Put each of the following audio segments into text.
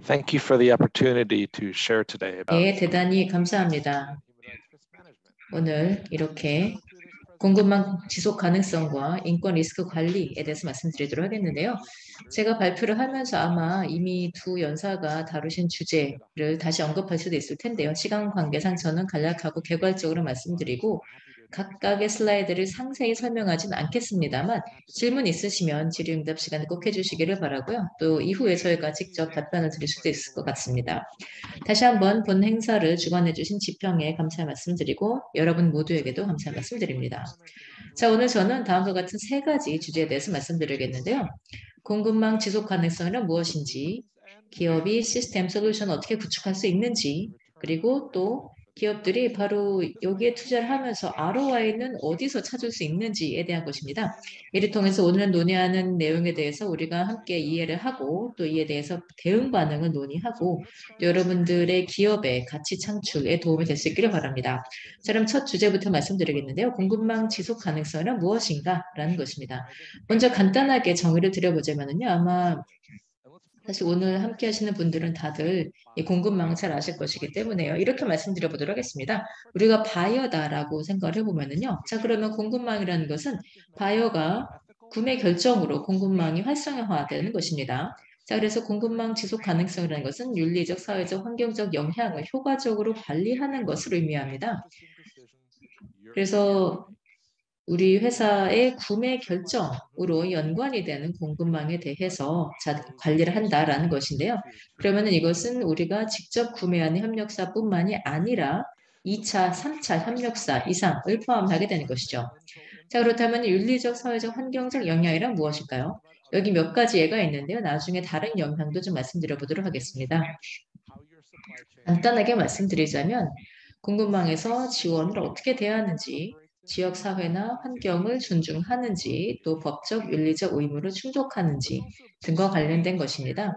Thank you for the opportunity to share today about 네, 대단히 감사합니다. 오늘 이렇게 공급망 지속 가능성과 인권 리스크 관리에 대해서 말씀드리도록 하겠는데요. 제가 발표를 하면서 아마 이미 두 연사가 다루신 주제를 다시 언급할 수도 있을 텐데요. 시간 관계상 저는 간략하고 개괄적으로 말씀드리고 각각의 슬라이드를 상세히 설명하진 않겠습니다만 질문 있으시면 질의응답 시간에 꼭 해주시기를 바라고요. 또 이후에 저희가 직접 답변을 드릴 수도 있을 것 같습니다. 다시 한번 본 행사를 주관해주신 지평에 감사의 말씀드리고 여러분 모두에게도 감사의 말씀드립니다. 자, 오늘 저는 다음과 같은 세 가지 주제에 대해서 말씀드리겠는데요. 공급망 지속 가능성이란 무엇인지, 기업이 시스템 솔루션을 어떻게 구축할 수 있는지, 그리고 또 기업들이 바로 여기에 투자를 하면서 ROI는 어디서 찾을 수 있는지에 대한 것입니다. 이를 통해서 오늘 논의하는 내용에 대해서 우리가 함께 이해를 하고 또 이에 대해서 대응 반응을 논의하고 또 여러분들의 기업의 가치 창출에 도움이 될 수 있기를 바랍니다. 자, 그럼 첫 주제부터 말씀드리겠는데요. 공급망 지속 가능성이란 무엇인가? 라는 것입니다. 먼저 간단하게 정의를 드려보자면요. 아마 사실 오늘 함께 하시는 분들은 다들 이 공급망 잘 아실 것이기 때문에요. 이렇게 말씀드려 보도록 하겠습니다. 우리가 바이어다라고 생각을 해보면은요. 자, 그러면 공급망이라는 것은 바이어가 구매 결정으로 공급망이 활성화되는 것입니다. 자, 그래서 공급망 지속 가능성이라는 것은 윤리적, 사회적, 환경적 영향을 효과적으로 관리하는 것을 의미합니다. 그래서 우리 회사의 구매 결정으로 연관이 되는 공급망에 대해서 관리를 한다라는 것인데요. 그러면 이것은 우리가 직접 구매하는 협력사뿐만이 아니라 2차, 3차 협력사 이상을 포함하게 되는 것이죠. 자, 그렇다면 윤리적, 사회적, 환경적 영향이란 무엇일까요? 여기 몇 가지 예가 있는데요. 나중에 다른 영향도 좀 말씀드려 보도록 하겠습니다. 간단하게 말씀드리자면 공급망에서 지원을 어떻게 대하는지, 지역 사회나 환경을 존중하는지, 또 법적 윤리적 의무를 충족하는지 등과 관련된 것입니다.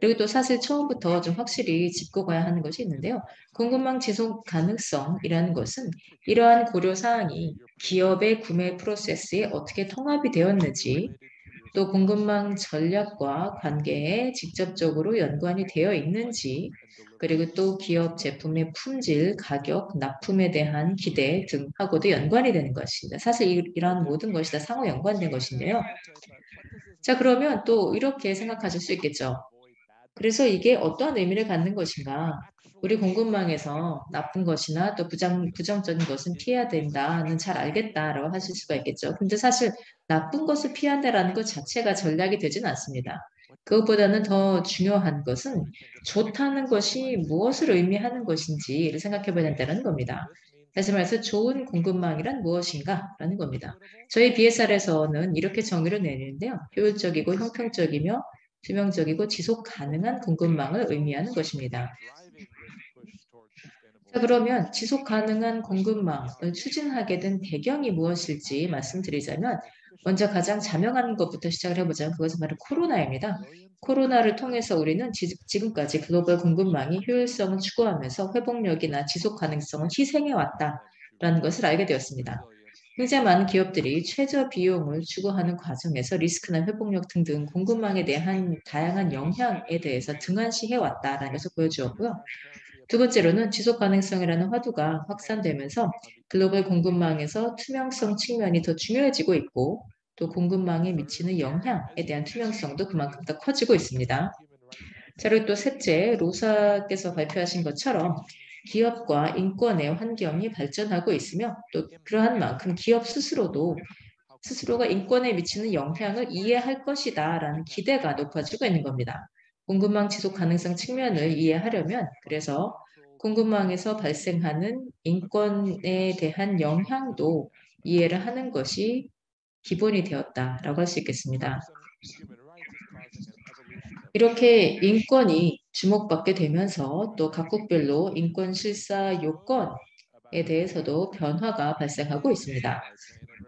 그리고 또 사실 처음부터 좀 확실히 짚고 가야 하는 것이 있는데요. 공급망 지속 가능성이라는 것은 이러한 고려 사항이 기업의 구매 프로세스에 어떻게 통합이 되었는지, 또 공급망 전략과 관계에 직접적으로 연관이 되어 있는지, 그리고 또 기업 제품의 품질, 가격, 납품에 대한 기대 등하고도 연관이 되는 것입니다. 사실 이러한 모든 것이 다 상호 연관된 것인데요. 자, 그러면 또 이렇게 생각하실 수 있겠죠. 그래서 이게 어떠한 의미를 갖는 것인가? 우리 공급망에서 나쁜 것이나 또 부정적인 것은 피해야 된다는 잘 알겠다라고 하실 수가 있겠죠. 근데 사실 나쁜 것을 피한다라는 것 자체가 전략이 되지는 않습니다. 그것보다는 더 중요한 것은 좋다는 것이 무엇을 의미하는 것인지를 생각해 봐야 된다는 겁니다. 다시 말해서 좋은 공급망이란 무엇인가라는 겁니다. 저희 BSR에서는 이렇게 정의를 내는데요. 효율적이고 형평적이며 투명적이고 지속 가능한 공급망을 의미하는 것입니다. 자, 그러면 지속 가능한 공급망을 추진하게 된 배경이 무엇일지 말씀드리자면 먼저 가장 자명한 것부터 시작을 해보자면 그것은 바로 코로나입니다. 코로나를 통해서 우리는 지금까지 글로벌 공급망이 효율성을 추구하면서 회복력이나 지속 가능성을 희생해 왔다라는 것을 알게 되었습니다. 굉장히 많은 기업들이 최저 비용을 추구하는 과정에서 리스크나 회복력 등등 공급망에 대한 다양한 영향에 대해서 등한시해 왔다라는 것을 보여주었고요. 두 번째로는 지속 가능성이라는 화두가 확산되면서 글로벌 공급망에서 투명성 측면이 더 중요해지고 있고 또 공급망에 미치는 영향에 대한 투명성도 그만큼 더 커지고 있습니다. 자, 그리고 또 셋째, 로사께서 발표하신 것처럼 기업과 인권의 환경이 발전하고 있으며 또 그러한 만큼 기업 스스로가 인권에 미치는 영향을 이해할 것이다라는 기대가 높아지고 있는 겁니다. 공급망 지속 가능성 측면을 이해하려면 그래서 공급망에서 발생하는 인권에 대한 영향도 이해를 하는 것이 기본이 되었다라고 할 수 있겠습니다. 이렇게 인권이 주목받게 되면서 또 각국별로 인권 실사 요건에 대해서도 변화가 발생하고 있습니다.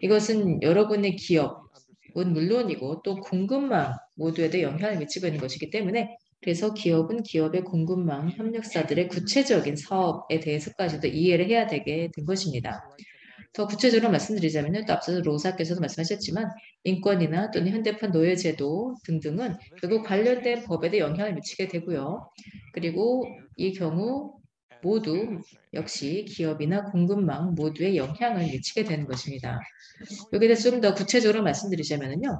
이것은 여러분의 기업은 물론이고 또 공급망 모두에도 영향을 미치고 있는 것이기 때문에 그래서 기업은 기업의 공급망 협력사들의 구체적인 사업에 대해서까지도 이해를 해야 되게 된 것입니다. 더 구체적으로 말씀드리자면요. 또 앞서서 로사께서도 말씀하셨지만 인권이나 또는 현대판 노예제도 등등은 결국 관련된 법에 대해 영향을 미치게 되고요. 그리고 이 경우 모두 역시 기업이나 공급망 모두에 영향을 미치게 되는 것입니다. 여기에 대해서 좀 더 구체적으로 말씀드리자면요.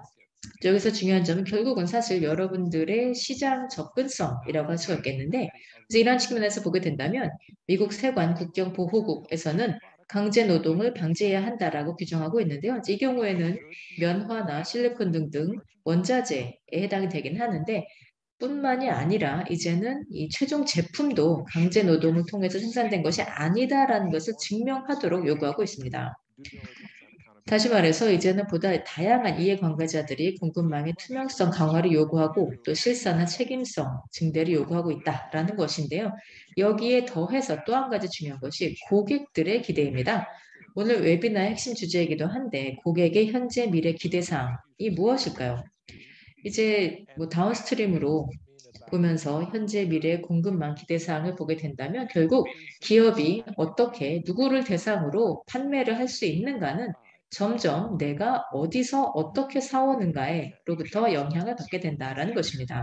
여기서 중요한 점은 결국은 사실 여러분들의 시장 접근성이라고 할 수가 있겠는데, 그래서 이런 측면에서 보게 된다면 미국 세관 국경보호국에서는 강제 노동을 방지해야 한다라고 규정하고 있는데요. 이 경우에는 면화나 실리콘 등등 원자재에 해당이 되긴 하는데, 뿐만이 아니라 이제는 이 최종 제품도 강제 노동을 통해서 생산된 것이 아니다라는 것을 증명하도록 요구하고 있습니다. 다시 말해서 이제는 보다 다양한 이해관계자들이 공급망의 투명성 강화를 요구하고 또 실사나 책임성 증대를 요구하고 있다라는 것인데요. 여기에 더해서 또 한 가지 중요한 것이 고객들의 기대입니다. 오늘 웨비나의 핵심 주제이기도 한데 고객의 현재 미래 기대사항이 무엇일까요? 이제 뭐 다운스트림으로 보면서 현재 미래 공급망 기대사항을 보게 된다면 결국 기업이 어떻게 누구를 대상으로 판매를 할 수 있는가는 점점 내가 어디서 어떻게 사오는가에로부터 영향을 받게 된다라는 것입니다.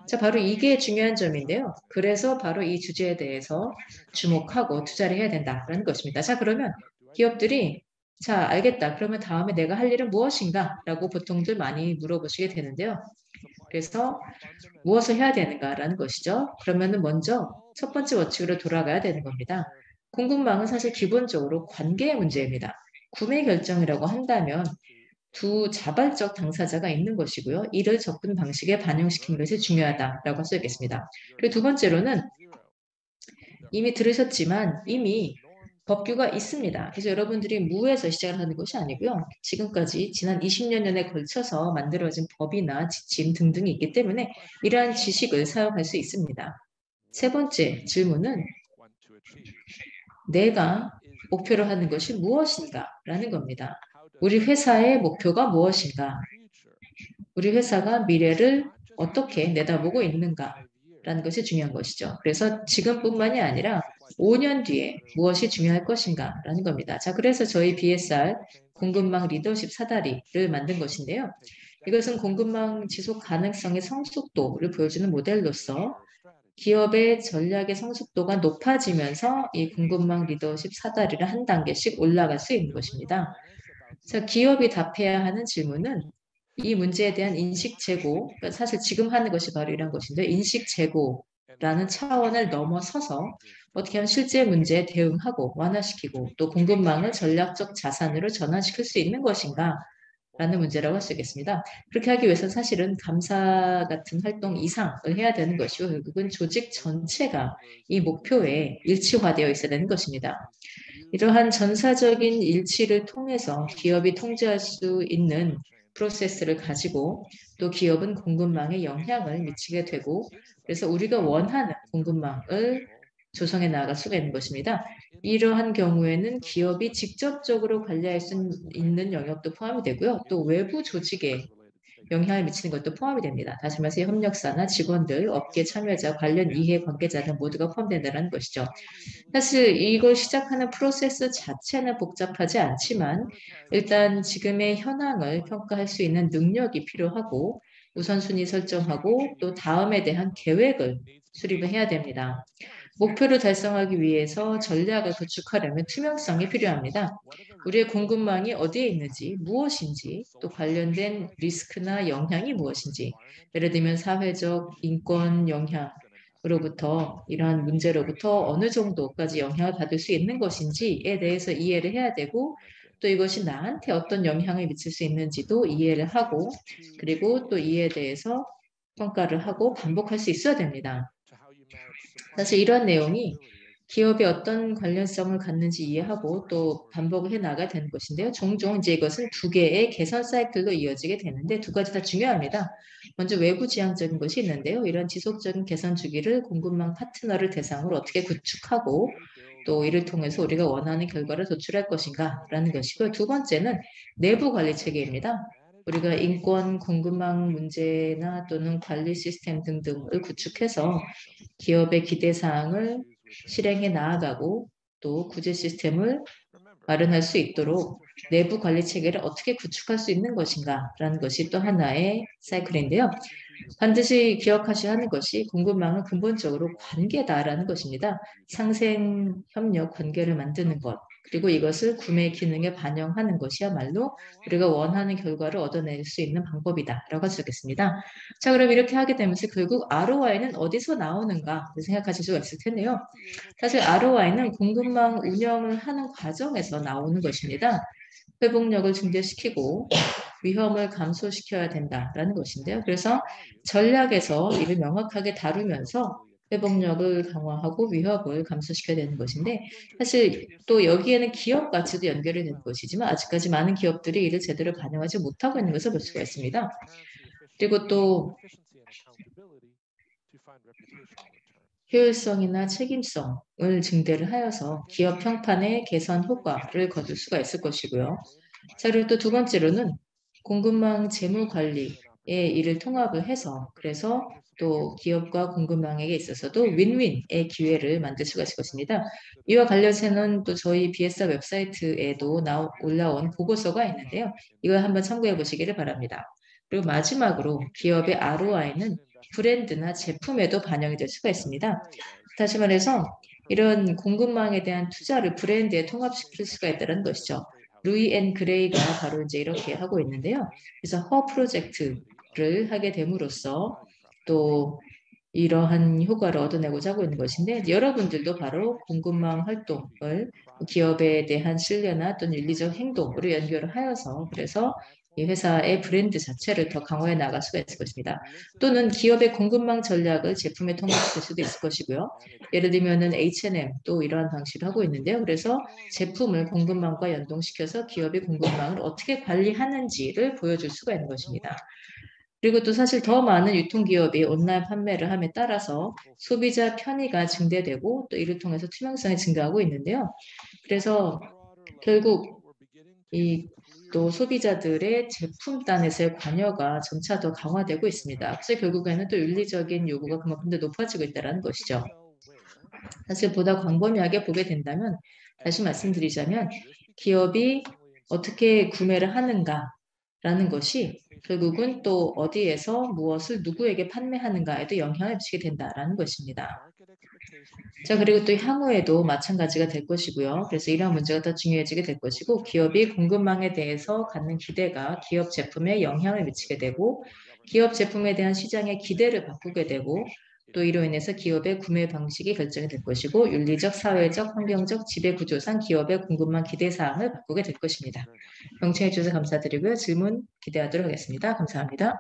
자, 바로 이게 중요한 점인데요. 그래서 바로 이 주제에 대해서 주목하고 투자를 해야 된다라는 것입니다. 자, 그러면 기업들이 자, 알겠다. 그러면 다음에 내가 할 일은 무엇인가? 라고 보통들 많이 물어보시게 되는데요. 그래서 무엇을 해야 되는가라는 것이죠. 그러면은 먼저 첫 번째 원칙으로 돌아가야 되는 겁니다. 공급망은 사실 기본적으로 관계의 문제입니다. 구매 결정이라고 한다면 두 자발적 당사자가 있는 것이고요. 이를 접근 방식에 반영시키는 것이 중요하다라고 할 수 있겠습니다. 그리고 두 번째로는 이미 들으셨지만 이미 법규가 있습니다. 그래서 여러분들이 무에서 시작을 하는 것이 아니고요. 지금까지 지난 20여 년에 걸쳐서 만들어진 법이나 지침 등등이 있기 때문에 이러한 지식을 사용할 수 있습니다. 세 번째 질문은 내가 목표로 하는 것이 무엇인가? 라는 겁니다. 우리 회사의 목표가 무엇인가? 우리 회사가 미래를 어떻게 내다보고 있는가? 라는 것이 중요한 것이죠. 그래서 지금뿐만이 아니라 5년 뒤에 무엇이 중요할 것인가? 라는 겁니다. 자, 그래서 저희 BSR 공급망 리더십 사다리를 만든 것인데요. 이것은 공급망 지속 가능성의 성숙도를 보여주는 모델로서 기업의 전략의 성숙도가 높아지면서 이 공급망 리더십 사다리를 한 단계씩 올라갈 수 있는 것입니다. 자, 기업이 답해야 하는 질문은 이 문제에 대한 인식 제고, 그러니까 사실 지금 하는 것이 바로 이런 것인데, 인식 제고라는 차원을 넘어서서 어떻게 하면 실제 문제에 대응하고 완화시키고 또 공급망을 전략적 자산으로 전환시킬 수 있는 것인가? 라는 문제라고 할 수 있겠습니다. 그렇게 하기 위해서 사실은 감사 같은 활동 이상을 해야 되는 것이고 결국은 조직 전체가 이 목표에 일치화되어 있어야 되는 것입니다. 이러한 전사적인 일치를 통해서 기업이 통제할 수 있는 프로세스를 가지고 또 기업은 공급망에 영향을 미치게 되고 그래서 우리가 원하는 공급망을 조성해 나갈 수가 있는 것입니다. 이러한 경우에는 기업이 직접적으로 관리할 수 있는 영역도 포함이 되고요. 또 외부 조직에 영향을 미치는 것도 포함이 됩니다. 다시 말해서 협력사나 직원들, 업계 참여자, 관련 이해 관계자들 모두가 포함된다는 것이죠. 사실 이걸 시작하는 프로세스 자체는 복잡하지 않지만 일단 지금의 현황을 평가할 수 있는 능력이 필요하고 우선순위 설정하고 또 다음에 대한 계획을 수립을 해야 됩니다. 목표를 달성하기 위해서 전략을 구축하려면 투명성이 필요합니다. 우리의 공급망이 어디에 있는지, 무엇인지, 또 관련된 리스크나 영향이 무엇인지, 예를 들면 사회적 인권 영향으로부터 이러한 문제로부터 어느 정도까지 영향을 받을 수 있는 것인지에 대해서 이해를 해야 되고, 또 이것이 나한테 어떤 영향을 미칠 수 있는지도 이해를 하고, 그리고 또 이에 대해서 평가를 하고 반복할 수 있어야 됩니다. 사실 이런 내용이 기업이 어떤 관련성을 갖는지 이해하고 또 반복을 해 나가야 되는 것인데요. 종종 이제 이것은 두 개의 개선 사이클로 이어지게 되는데 두 가지 다 중요합니다. 먼저 외부 지향적인 것이 있는데요. 이런 지속적인 개선 주기를 공급망 파트너를 대상으로 어떻게 구축하고 또 이를 통해서 우리가 원하는 결과를 도출할 것인가 라는 것이고요. 두 번째는 내부 관리 체계입니다. 우리가 인권, 공급망 문제나 또는 관리 시스템 등등을 구축해서 기업의 기대 사항을 실행해 나아가고 또 구제 시스템을 마련할 수 있도록 내부 관리 체계를 어떻게 구축할 수 있는 것인가라는 것이 또 하나의 사이클인데요. 반드시 기억하셔야 하는 것이 공급망은 근본적으로 관계다라는 것입니다. 상생 협력 관계를 만드는 것, 그리고 이것을 구매 기능에 반영하는 것이야말로 우리가 원하는 결과를 얻어낼 수 있는 방법이다라고 할 수 있겠습니다. 자, 그럼 이렇게 하게 되면서 결국 ROI는 어디서 나오는가 생각하실 수가 있을 텐데요. 사실 ROI는 공급망 운영을 하는 과정에서 나오는 것입니다. 회복력을 증대시키고 위험을 감소시켜야 된다라는 것인데요. 그래서 전략에서 이를 명확하게 다루면서 회복력을 강화하고 위협을 감소시켜야 되는 것인데, 사실 또 여기에는 기업 가치도 연결이 되는 것이지만 아직까지 많은 기업들이 이를 제대로 반영하지 못하고 있는 것을 볼 수가 있습니다. 그리고 또 효율성이나 책임성을 증대를 하여서 기업 평판의 개선 효과를 거둘 수가 있을 것이고요. 자, 그리고 또 두 번째로는 공급망 재무 관리에 이를 통합을 해서 그래서 또 기업과 공급망에게 있어서도 윈윈의 기회를 만들 수가 있을 것입니다. 이와 관련해서는 또 저희 BSR 웹사이트에도 올라온 보고서가 있는데요. 이걸 한번 참고해 보시기를 바랍니다. 그리고 마지막으로 기업의 ROI는 브랜드나 제품에도 반영이 될 수가 있습니다. 다시 말해서 이런 공급망에 대한 투자를 브랜드에 통합시킬 수가 있다는 것이죠. 루이 앤 그레이가 바로 이제 이렇게 하고 있는데요. 그래서 허 프로젝트를 하게 됨으로써 또 이러한 효과를 얻어내고자 하고 있는 것인데, 여러분들도 바로 공급망 활동을 기업에 대한 신뢰나 또는 윤리적 행동으로 연결을 하여서 그래서 이 회사의 브랜드 자체를 더 강화해 나갈 수가 있을 것입니다. 또는 기업의 공급망 전략을 제품에 통합시킬 수도 있을 것이고요. 예를 들면은 H&M 또 이러한 방식을 하고 있는데요. 그래서 제품을 공급망과 연동시켜서 기업의 공급망을 어떻게 관리하는지를 보여줄 수가 있는 것입니다. 그리고 또 사실 더 많은 유통기업이 온라인 판매를 함에 따라서 소비자 편의가 증대되고 또 이를 통해서 투명성이 증가하고 있는데요. 그래서 결국 이 또 소비자들의 제품단에서의 관여가 점차 더 강화되고 있습니다. 그래서 결국에는 또 윤리적인 요구가 그만큼 더 높아지고 있다는 것이죠. 사실 보다 광범위하게 보게 된다면 다시 말씀드리자면 기업이 어떻게 구매를 하는가라는 것이 결국은 또 어디에서 무엇을 누구에게 판매하는가에도 영향을 미치게 된다라는 것입니다. 자, 그리고 또 향후에도 마찬가지가 될 것이고요. 그래서 이러한 문제가 더 중요해지게 될 것이고, 기업이 공급망에 대해서 갖는 기대가 기업 제품에 영향을 미치게 되고, 기업 제품에 대한 시장의 기대를 바꾸게 되고, 또 이로 인해서 기업의 구매 방식이 결정이 될 것이고, 윤리적, 사회적, 환경적 지배 구조상 기업의 공급망 기대 사항을 바꾸게 될 것입니다. 경청해 주셔서 감사드리고요. 질문 기대하도록 하겠습니다. 감사합니다.